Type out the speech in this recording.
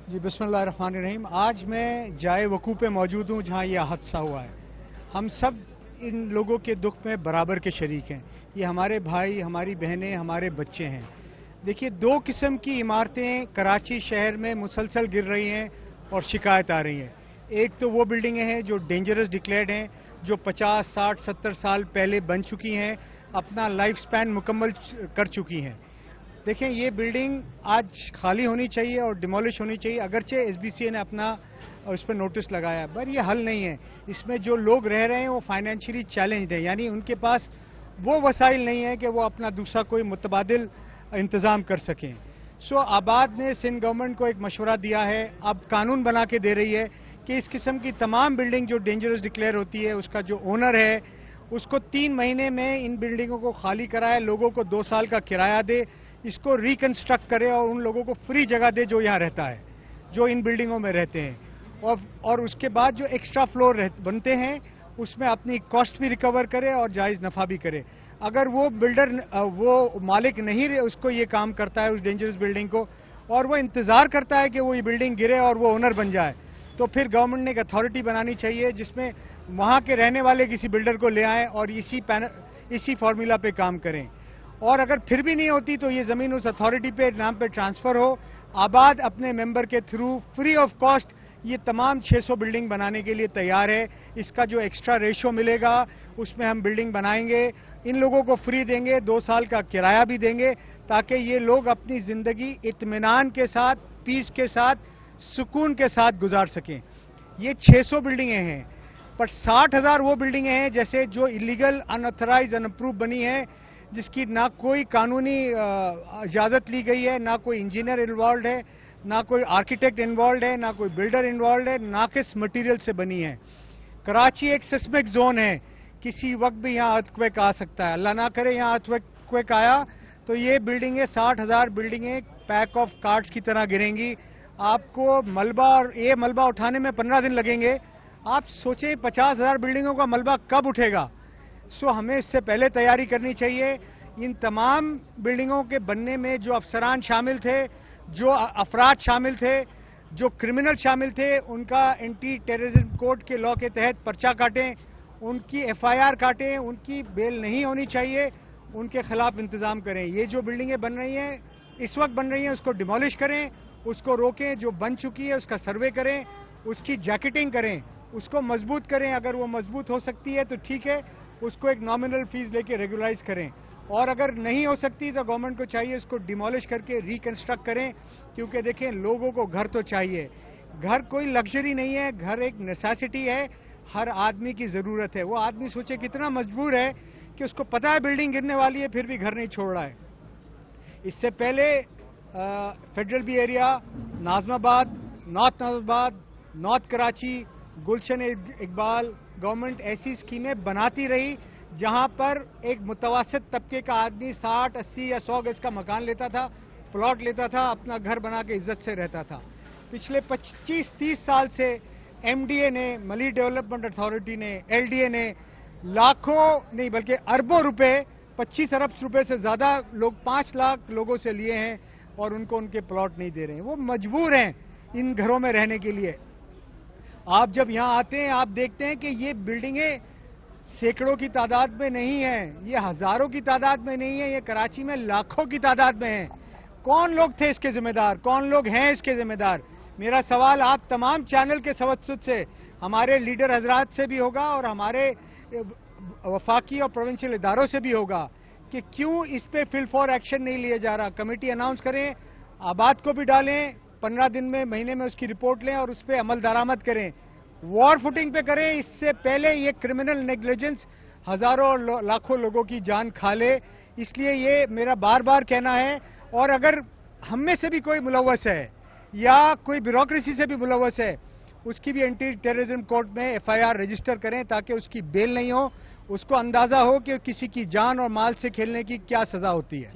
जी बिस्मिल्लाहिर्रहमानिर्रहीम। आज मैं जाए वकूफ़ पे मौजूद हूँ जहाँ यह हादसा हुआ है। हम सब इन लोगों के दुख में बराबर के शरीक हैं। ये हमारे भाई, हमारी बहनें, हमारे बच्चे हैं। देखिए, दो किस्म की इमारतें कराची शहर में मुसलसल गिर रही हैं और शिकायत आ रही हैं। एक तो वो बिल्डिंगें हैं जो डेंजरस डिक्लेयर्ड हैं, जो 50, 60, 70 साल पहले बन चुकी हैं, अपना लाइफ स्पैन मुकम्मल कर चुकी हैं। देखें, ये बिल्डिंग आज खाली होनी चाहिए और डिमोलिश होनी चाहिए। अगरचे एसबीसीए ने अपना उस पर नोटिस लगाया, पर ये हल नहीं है। इसमें जो लोग रह रहे हैं वो फाइनेंशियली चैलेंज्ड है, यानी उनके पास वो वसाइल नहीं है कि वो अपना दूसरा कोई मुतबादिल इंतज़ाम कर सकें। आबाद ने सिंध गवर्नमेंट को एक मशवरा दिया है, अब कानून बना के दे रही है कि इस किस्म की तमाम बिल्डिंग जो डेंजरस डिक्लेयर होती है, उसका जो ओनर है उसको 3 महीने में इन बिल्डिंगों को खाली कराए, लोगों को 2 साल का किराया दे, इसको रिकंस्ट्रक्ट करे और उन लोगों को फ्री जगह दे जो यहाँ रहता है, जो इन बिल्डिंगों में रहते हैं। और उसके बाद जो एक्स्ट्रा फ्लोर बनते हैं उसमें अपनी कॉस्ट भी रिकवर करे और जायज़ नफ़ा भी करे। अगर वो बिल्डर, वो मालिक नहीं रहे, उसको ये काम करता है उस डेंजरस बिल्डिंग को, और वो इंतज़ार करता है कि वो ये बिल्डिंग गिरे और वो ओनर बन जाए, तो फिर गवर्नमेंट ने एक अथॉरिटी बनानी चाहिए जिसमें वहाँ के रहने वाले किसी बिल्डर को ले आएँ और इसी फार्मूला पे काम करें। और अगर फिर भी नहीं होती तो ये ज़मीन उस अथॉरिटी पे नाम पे ट्रांसफ़र हो। आबाद अपने मेंबर के थ्रू फ्री ऑफ कॉस्ट ये तमाम 600 बिल्डिंग बनाने के लिए तैयार है। इसका जो एक्स्ट्रा रेशो मिलेगा उसमें हम बिल्डिंग बनाएंगे, इन लोगों को फ्री देंगे, 2 साल का किराया भी देंगे, ताकि ये लोग अपनी ज़िंदगी इत्मीनान के साथ, पीस के साथ, सुकून के साथ गुजार सकें। ये 600 बिल्डिंगें हैं, पर 60,000 वो बिल्डिंगें हैं जैसे जो इलीगल, अनऑथराइज, अनअप्रूव बनी है, जिसकी ना कोई कानूनी इजाज़त ली गई है, ना कोई इंजीनियर इन्वॉल्व है, ना कोई आर्किटेक्ट इन्वॉल्व है, ना कोई बिल्डर इन्वॉल्व है, नाकिस मटेरियल से बनी है। कराची एक सिस्मिक जोन है, किसी वक्त भी यहाँ अर्थक्वेक आ सकता है। अल्लाह ना करे यहाँ अर्थक्वेक आया तो ये बिल्डिंगें, 60,000 बिल्डिंगें पैक ऑफ कार्ड्स की तरह गिरेंगी। आपको मलबा, और ये मलबा उठाने में 15 दिन लगेंगे। आप सोचें 50,000 बिल्डिंगों का मलबा कब उठेगा। हमें इससे पहले तैयारी करनी चाहिए। इन तमाम बिल्डिंगों के बनने में जो अफसरान शामिल थे, जो अफराद शामिल थे, जो क्रिमिनल शामिल थे, उनका एंटी टेररिज्म कोड के लॉ के तहत पर्चा काटें, उनकी एफआईआर काटें, उनकी बेल नहीं होनी चाहिए, उनके खिलाफ इंतजाम करें। ये जो बिल्डिंगें बन रही हैं, इस वक्त बन रही हैं, उसको डिमोलिश करें, उसको रोकें। जो बन चुकी है उसका सर्वे करें, उसकी जैकेटिंग करें, उसको मजबूत करें। अगर वो मजबूत हो सकती है तो ठीक है, उसको एक नॉमिनल फीस लेके रेगुलाइज करें, और अगर नहीं हो सकती तो गवर्नमेंट को चाहिए उसको डिमोलिश करके रिकंस्ट्रक्ट करें। क्योंकि देखें, लोगों को घर तो चाहिए, घर कोई लग्जरी नहीं है, घर एक नेसेसिटी है, हर आदमी की ज़रूरत है। वो आदमी सोचे कितना मजबूर है कि उसको पता है बिल्डिंग गिरने वाली है, फिर भी घर नहीं छोड़ रहा है। इससे पहले federal B area, Nazimabad, north Nazimabad, north Karachi, Gulshan Iqbal, government ऐसी स्कीमें बनाती रही जहां पर एक मुतवसत तबके का आदमी 60, 80 या 100 गज का मकान लेता था, प्लॉट लेता था, अपना घर बना के इज्जत से रहता था। पिछले 25-30 साल से एमडीए ने, मली डेवलपमेंट अथॉरिटी ने, एलडीए ने लाखों नहीं बल्कि अरबों रुपए, 25 अरब रुपए से ज्यादा लोग, 5 लाख लोगों से लिए हैं और उनको उनके प्लॉट नहीं दे रहे हैं। वो मजबूर हैं इन घरों में रहने के लिए। आप जब यहाँ आते हैं आप देखते हैं कि ये बिल्डिंगें सैकड़ों की तादाद में नहीं है, ये हजारों की तादाद में नहीं है, ये कराची में लाखों की तादाद में है। कौन लोग थे इसके जिम्मेदार, कौन लोग हैं इसके जिम्मेदार? मेरा सवाल आप तमाम चैनल के सवत्सुद से, हमारे लीडर हजरात से भी होगा और हमारे वफाकी और प्रोविंशियल इदारों से भी होगा कि क्यों इस पे फिल फॉर एक्शन नहीं लिया जा रहा। कमेटी अनाउंस करें, आबाद को भी डालें, 15 दिन में, महीने में उसकी रिपोर्ट लें और उस पर अमल दरामद करें, वॉर फुटिंग पे करें। इससे पहले ये क्रिमिनल नेग्लिजेंस हजारों और लाखों लोगों की जान खा ले। इसलिए ये मेरा बार बार कहना है, और अगर हम में से भी कोई मुलव्वस है या कोई ब्यूरोक्रेसी से भी मुलव्वस है, उसकी भी एंटी टेररिज्म कोर्ट में एफआईआर रजिस्टर करें ताकि उसकी बेल नहीं हो, उसको अंदाजा हो कि किसी की जान और माल से खेलने की क्या सजा होती है।